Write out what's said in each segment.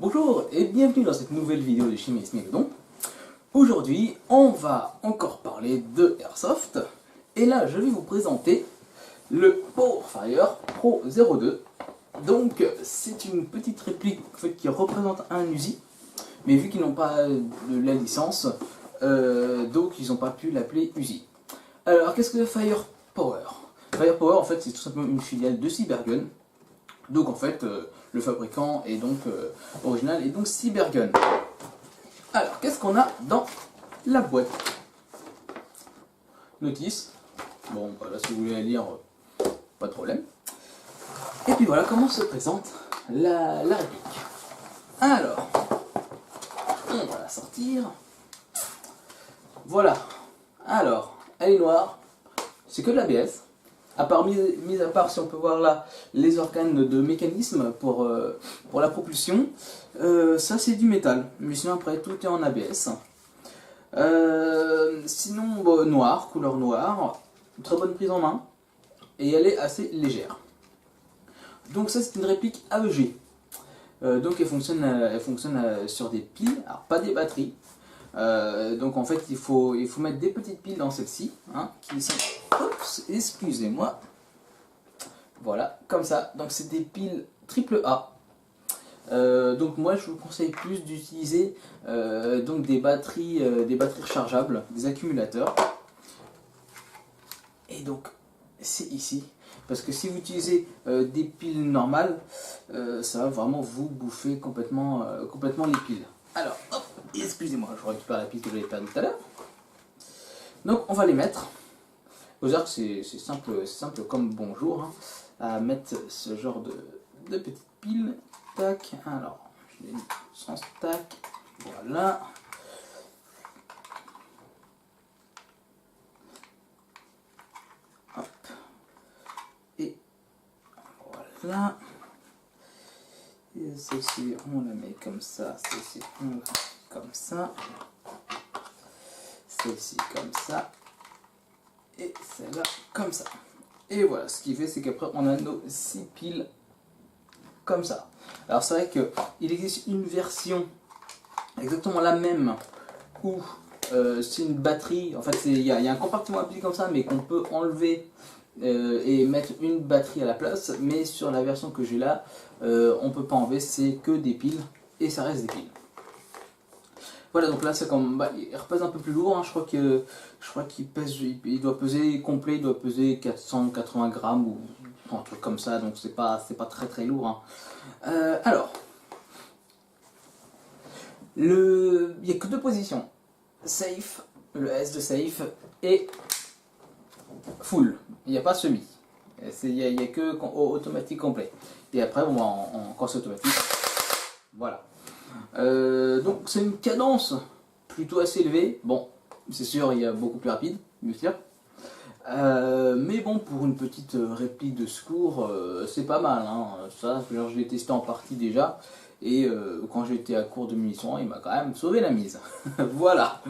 Bonjour et bienvenue dans cette nouvelle vidéo de Chimiste Mégodon. Aujourd'hui, on va encore parler de Airsoft. Et là, je vais vous présenter le Powerfire Pro 02. Donc, c'est une petite réplique en fait, qui représente un Uzi. Mais vu qu'ils n'ont pas de la licence, donc ils n'ont pas pu l'appeler Uzi. Alors, qu'est-ce que Firepower? Firepower, en fait, c'est tout simplement une filiale de Cybergun. Donc en fait, le fabricant est donc original et donc Cybergun. Alors, qu'est-ce qu'on a dans la boîte? Notice. Bon, voilà, si vous voulez la lire, pas de problème. Et puis voilà comment se présente la réplique. Alors, on va la sortir. Voilà. Alors, elle est noire. C'est que de l'ABS. Mis à part, si on peut voir là, les organes de mécanisme pour la propulsion, ça c'est du métal, mais sinon après tout est en ABS. Sinon, bon, noir, couleur noire, très bonne prise en main, et elle est assez légère. Donc ça c'est une réplique AEG. Donc elle fonctionne sur des piles, alors pas des batteries. Donc en fait il faut mettre des petites piles dans celle-ci, hein, qui sont, oups, excusez-moi, voilà, comme ça. Donc c'est des piles AAA. Donc moi je vous conseille plus d'utiliser donc des batteries rechargeables, des accumulateurs. Et donc c'est ici. Parce que si vous utilisez des piles normales, ça va vraiment vous bouffer complètement les piles. Alors, hop, excusez-moi, je récupère la pile que j'avais perdue tout à l'heure. Donc, on va les mettre. Vous savez que c'est simple comme bonjour, hein, à mettre ce genre de petites piles. Tac, alors, je l'ai mis sans stack. Voilà. Hop. Et voilà. Et celle-ci, on la met comme ça. Celle-ci, on la met comme ça. Celle-ci, comme ça. Et celle-là, comme ça. Et voilà, ce qui fait, c'est qu'après, on a nos 6 piles comme ça. Alors, c'est vrai qu'il existe une version exactement la même où c'est une batterie. En fait, il y a un compartiment à piles comme ça, mais qu'on peut enlever et mettre une batterie à la place. Mais sur la version que j'ai là, on peut pas enlever, c'est que des piles et ça reste des piles. Voilà, donc là c'est comme, bah, il repèse un peu plus lourd, hein. Je crois qu'il pèse, il doit peser complet, il doit peser 480 grammes ou un truc comme ça, donc c'est pas très lourd, hein. Alors, il n'y a que deux positions, safe, le S de safe, et full, il n'y a pas semi, il n'y a que automatique complet, et après on va quand c'est automatique, voilà. Donc c'est une cadence plutôt assez élevée. Bon, c'est sûr, il y a beaucoup plus rapide, bien sûr. Mais bon, pour une petite réplique de secours, c'est pas mal, hein. Ça, genre, je l'ai testé en partie déjà. Et quand j'étais à court de munitions, il m'a quand même sauvé la mise. Voilà.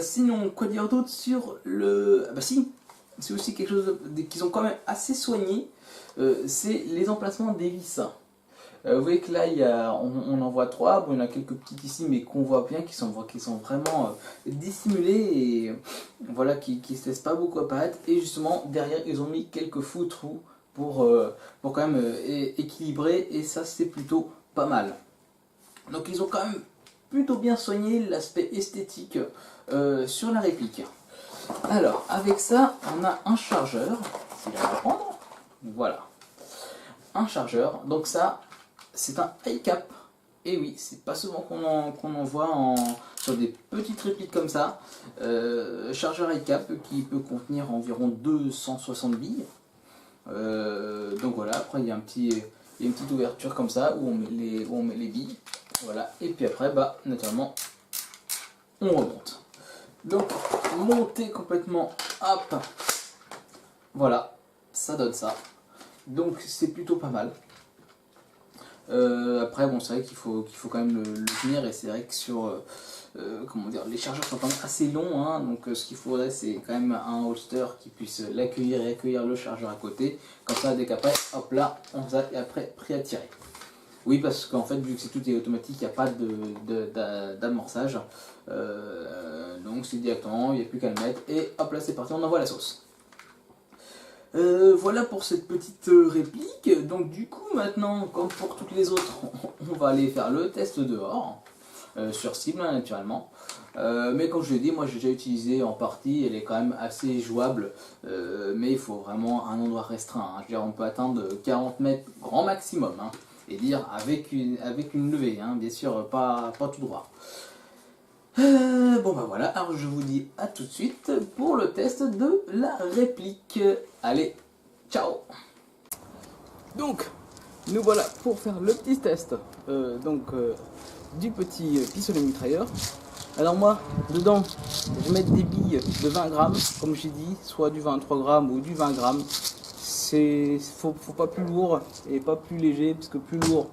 Sinon, quoi dire d'autre sur le... Ah bah si, c'est aussi quelque chose qu'ils ont quand même assez soigné. C'est les emplacements des vis. Vous voyez que là, on en voit 3, bon, il y en a quelques petites ici, mais qu'on voit bien, qui sont vraiment dissimulés et voilà, qui ne se laissent pas beaucoup apparaître. Et justement, derrière, ils ont mis quelques faux trous pour quand même équilibrer, et ça, c'est plutôt pas mal. Donc, ils ont quand même plutôt bien soigné l'aspect esthétique sur la réplique. Alors, avec ça, on a un chargeur, si je vais le prendre, voilà, un chargeur, donc ça, c'est un high cap, et oui, c'est pas souvent qu'on en voit sur des petites répliques comme ça. Chargeur high cap qui peut contenir environ 260 billes. Donc voilà, après il y a une petite ouverture comme ça où on met les billes. Voilà, et puis après, bah, naturellement, on remonte. Donc, monter complètement, hop, voilà, ça donne ça. Donc c'est plutôt pas mal. Après bon, c'est vrai qu'il faut quand même le tenir, et c'est vrai que sur comment dire, les chargeurs sont quand même assez longs, hein, donc ce qu'il faudrait, c'est quand même un holster qui puisse l'accueillir et accueillir le chargeur à côté, comme ça dès qu'après hop là on a après prêt à tirer. Oui, parce qu'en fait, vu que c'est tout est automatique, il n'y a pas d'amorçage. Donc c'est directement, il n'y a plus qu'à le mettre. Et hop là, c'est parti, on envoie la sauce. Voilà pour cette petite réplique. Donc du coup, maintenant, comme pour toutes les autres, on va aller faire le test dehors. Sur cible, hein, naturellement. Mais comme je l'ai dit, moi j'ai déjà utilisé en partie, elle est quand même assez jouable, mais il faut vraiment un endroit restreint, hein. Je veux dire, on peut atteindre 40 mètres grand maximum, hein, et dire avec une levée, hein, bien sûr, pas tout droit. Bon bah voilà, alors je vous dis à tout de suite pour le test de la réplique. Allez, ciao. Donc, nous voilà pour faire le petit test du petit pistolet mitrailleur. Alors moi, dedans, je vais mettre des billes de 20 grammes, comme j'ai dit, soit du 23 grammes ou du 20 grammes. Faut pas plus lourd et pas plus léger, parce que plus lourd,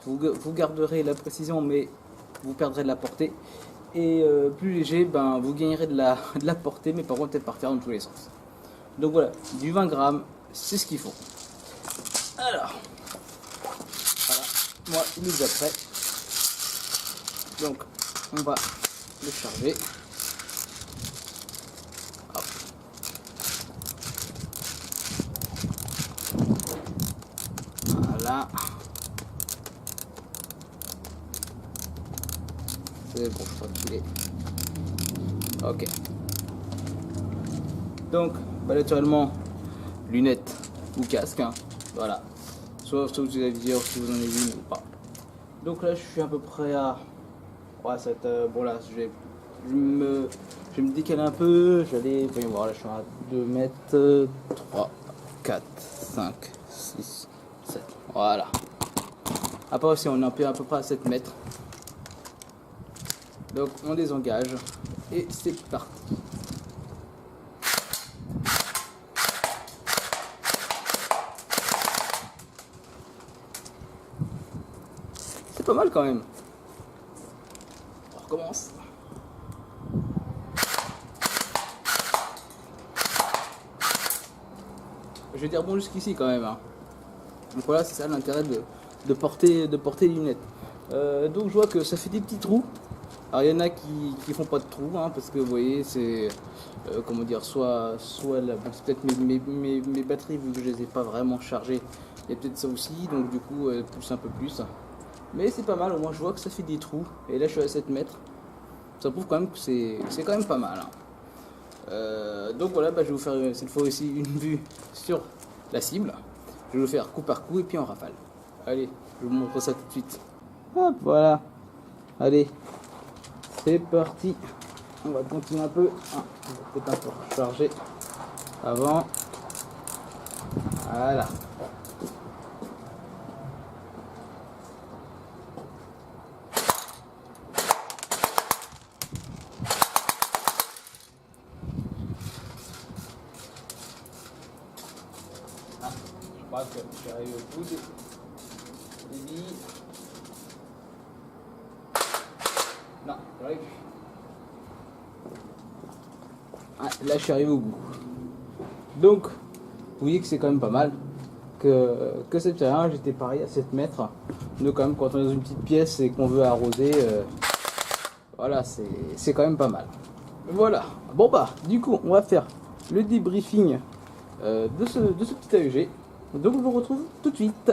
vous garderez la précision, mais vous perdrez de la portée. Et plus léger, ben, vous gagnerez de la portée, mais par contre, elle partira dans tous les sens. Donc voilà, du 20 grammes, c'est ce qu'il faut. Alors, voilà, moi, il est déjà prêt. Donc, on va le charger. Hop. Voilà. C'est bon, je crois qu'il est. Ok. Donc, bah, naturellement, lunettes ou casque, hein. Voilà. Soit vous allez dire si vous en avez une ou pas. Donc là, je suis à peu près à. Ouais, bon là, je vais me décaler un peu. J'allais, voyons voir, là je suis à 2 mètres, 3, 4, 5, 6, 7. Voilà. Après aussi, on est à peu près à 7 mètres. Donc on désengage et c'est parti. C'est pas mal quand même. On recommence. Je vais dire bon jusqu'ici quand même, hein. Donc voilà, c'est ça l'intérêt de porter les lunettes. Donc je vois que ça fait des petits trous. Alors il y en a qui font pas de trous, hein, parce que vous voyez, c'est comment dire, soit là, bon, c'est peut-être mes batteries, vu que je les ai pas vraiment chargées, il y a peut-être ça aussi, donc du coup elles poussent un peu plus. Mais c'est pas mal, au moins je vois que ça fait des trous. Et là je suis à 7 mètres. Ça prouve quand même que c'est quand même pas mal, hein. Donc voilà, bah, je vais vous faire cette fois aussi une vue sur la cible. Je vais vous faire coup par coup et puis en rafale. Allez, je vous montre ça tout de suite. Hop, voilà. Allez, c'est parti. On va continuer un peu. Ah, on va peut-être un peu recharger avant. Voilà. Ah, je crois que je suis arrivé au bout des billes. Non, j'arrive plus. Ah, là, je suis arrivé au bout. Donc, vous voyez que c'est quand même pas mal. Que cette terrain, j'étais pareil à 7 mètres. Donc, quand même, quand on est dans une petite pièce et qu'on veut arroser, voilà, c'est quand même pas mal. Voilà. Bon, bah, du coup, on va faire le débriefing de ce petit AEG. Donc, je vous retrouve tout de suite.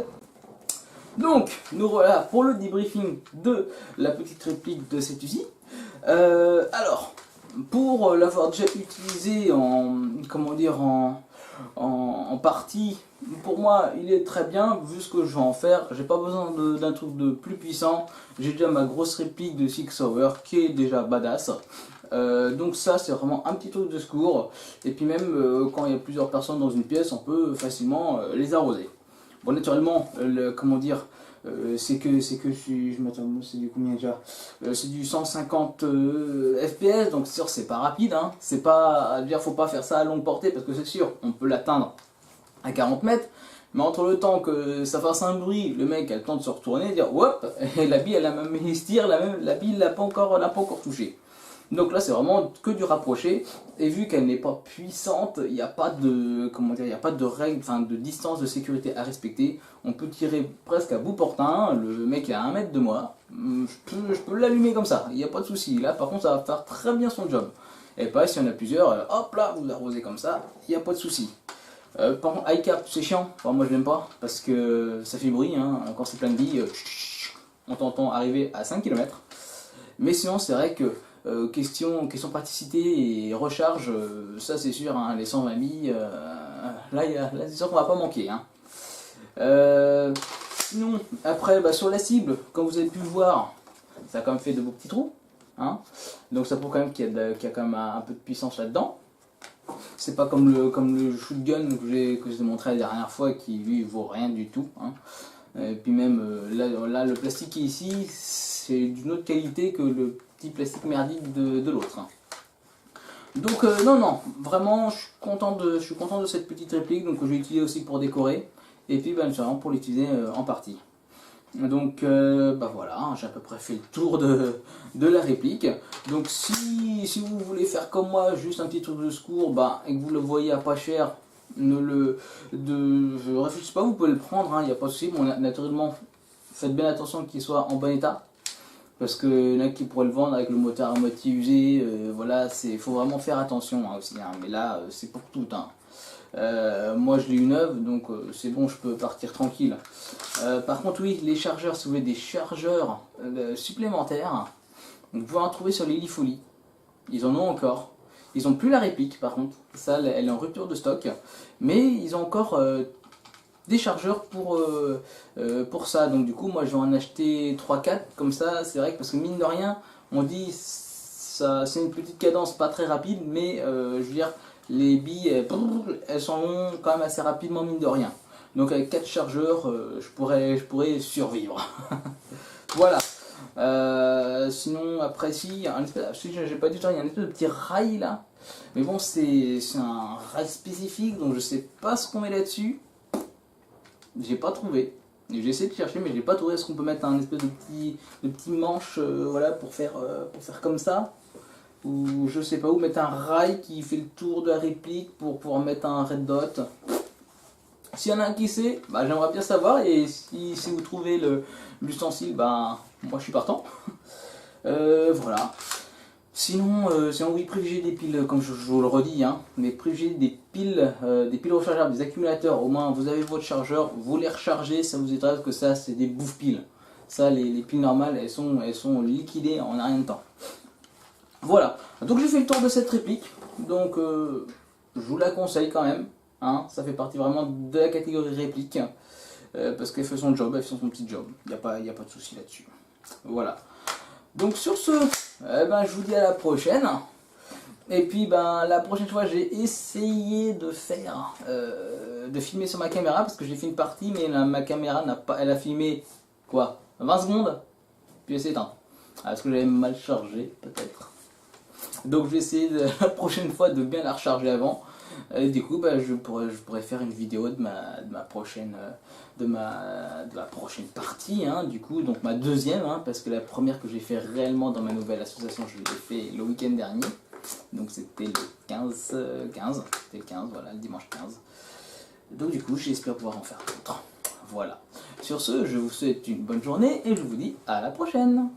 Donc, nous voilà pour le débriefing de la petite réplique de cet fusil. Alors, pour l'avoir déjà utilisé comment dire, en partie, pour moi, il est très bien, vu ce que je vais en faire. J'ai pas besoin d'un truc de plus puissant. J'ai déjà ma grosse réplique de Six Hour qui est déjà badass. Donc ça, c'est vraiment un petit truc de secours. Et puis même, quand il y a plusieurs personnes dans une pièce, on peut facilement les arroser. Bon, naturellement, comment dire, c'est que je m'attends, c'est du combien déjà, c'est du 150 fps, donc c'est sûr c'est pas rapide, hein. C'est pas, dire, faut pas faire ça à longue portée, parce que c'est sûr on peut l'atteindre à 40 mètres, mais entre le temps que ça fasse un bruit, le mec a le temps de se retourner et dire hop, et la bille elle a même tire, la bille l'a pas encore touché. Donc là c'est vraiment que du rapproché, et vu qu'elle n'est pas puissante, il n'y a pas de, comment dire, il n'y a pas de règle, enfin de distance de sécurité à respecter. On peut tirer presque à bout portant, le mec est à 1 mètre de moi, je peux l'allumer comme ça, il n'y a pas de souci. Là par contre ça va faire très bien son job. Et pareil, si on a plusieurs, hop là, vous l'arrosez comme ça, il n'y a pas de souci. Par contre, high cap, c'est chiant, enfin, moi je l'aime pas, parce que ça fait bruit, hein. Quand c'est plein de billes, on t'entend arriver à 5 km. Mais sinon, c'est vrai que question praticité et recharge, ça c'est sûr, hein, les 120 billes, là c'est sûr qu'on va pas manquer. Hein. Sinon, après, bah, sur la cible, comme vous avez pu le voir, ça a quand même fait de beaux petits trous. Hein. Donc ça prouve quand même qu'il y a quand même un peu de puissance là-dedans. C'est pas comme le shotgun que j'ai montré la dernière fois qui lui vaut rien du tout. Hein. Et puis même là le plastique qui est ici, c'est d'une autre qualité que le petit plastique merdique de l'autre. Hein. Donc non, vraiment je suis content de cette petite réplique, donc je vais l'utiliser aussi pour décorer. Et puis ben, vraiment pour l'utiliser en partie. Donc bah voilà, hein, j'ai à peu près fait le tour de la réplique. Donc si vous voulez faire comme moi, juste un petit truc de secours, bah, et que vous le voyez à pas cher, je réfléchis pas, vous pouvez le prendre, il n'y a pas de souci. Bon, naturellement, faites bien attention qu'il soit en bon état. Parce qu'il y en a qui pourraient le vendre avec le moteur à moitié usé, voilà, il faut vraiment faire attention aussi. Hein, mais là, c'est pour tout. Hein. Moi je l'ai eu neuve, donc c'est bon, je peux partir tranquille. Par contre oui, les chargeurs, si vous voulez des chargeurs supplémentaires, vous pouvez en trouver sur les Lifolie. Ils en ont encore. Ils n'ont plus la réplique par contre, ça elle est en rupture de stock. Mais ils ont encore des chargeurs pour ça. Donc du coup moi je vais en acheter 3-4 comme ça, c'est vrai que parce que mine de rien, on dit ça c'est une petite cadence pas très rapide, mais je veux dire, les billes elles sont quand même assez rapidement mine de rien. Donc avec 4 chargeurs je pourrais survivre. Voilà. Sinon après si j'ai pas dit ça, il y a un espèce de petit rail là. Mais bon c'est un rail spécifique, donc je sais pas ce qu'on met là-dessus. J'ai pas trouvé. J'ai essayé de chercher mais j'ai pas trouvé. Est-ce qu'on peut mettre un espèce de petit manche voilà, pour faire comme ça, ou je sais pas, où mettre un rail qui fait le tour de la réplique pour pouvoir mettre un red dot. S'il y en a un qui sait, bah, j'aimerais bien savoir, et si vous trouvez l'ustensile, bah, moi je suis partant. Voilà. Sinon oui, privilégiez des piles, comme je vous le redis, hein, mais privilégiez des piles rechargeables, des accumulateurs. Au moins vous avez votre chargeur, vous les rechargez, ça vous aidera, que ça c'est des bouffe piles. Ça, les piles normales, elles sont liquidées en un rien de temps. Voilà, donc j'ai fait le tour de cette réplique, donc je vous la conseille quand même, hein, ça fait partie vraiment de la catégorie réplique, parce qu'elle fait son job, elle fait son petit job, il n'y a pas de souci là-dessus. Voilà, donc sur ce, ben, je vous dis à la prochaine, et puis ben, la prochaine fois j'ai essayé de faire, de filmer sur ma caméra, parce que j'ai fait une partie, mais ma caméra elle a filmé, quoi, 20 secondes, puis elle s'est éteinte. Est-ce que j'avais mal chargé, peut-être? Donc je vais essayer la prochaine fois de bien la recharger avant. Et du coup bah, je pourrais faire une vidéo de ma prochaine partie, hein, du coup, donc ma deuxième, hein, parce que la première que j'ai fait réellement dans ma nouvelle association, je l'ai fait le week-end dernier. Donc c'était le 15, c'était le 15, voilà, le dimanche 15. Donc du coup j'espère pouvoir en faire d'autres. Voilà. Sur ce, je vous souhaite une bonne journée et je vous dis à la prochaine.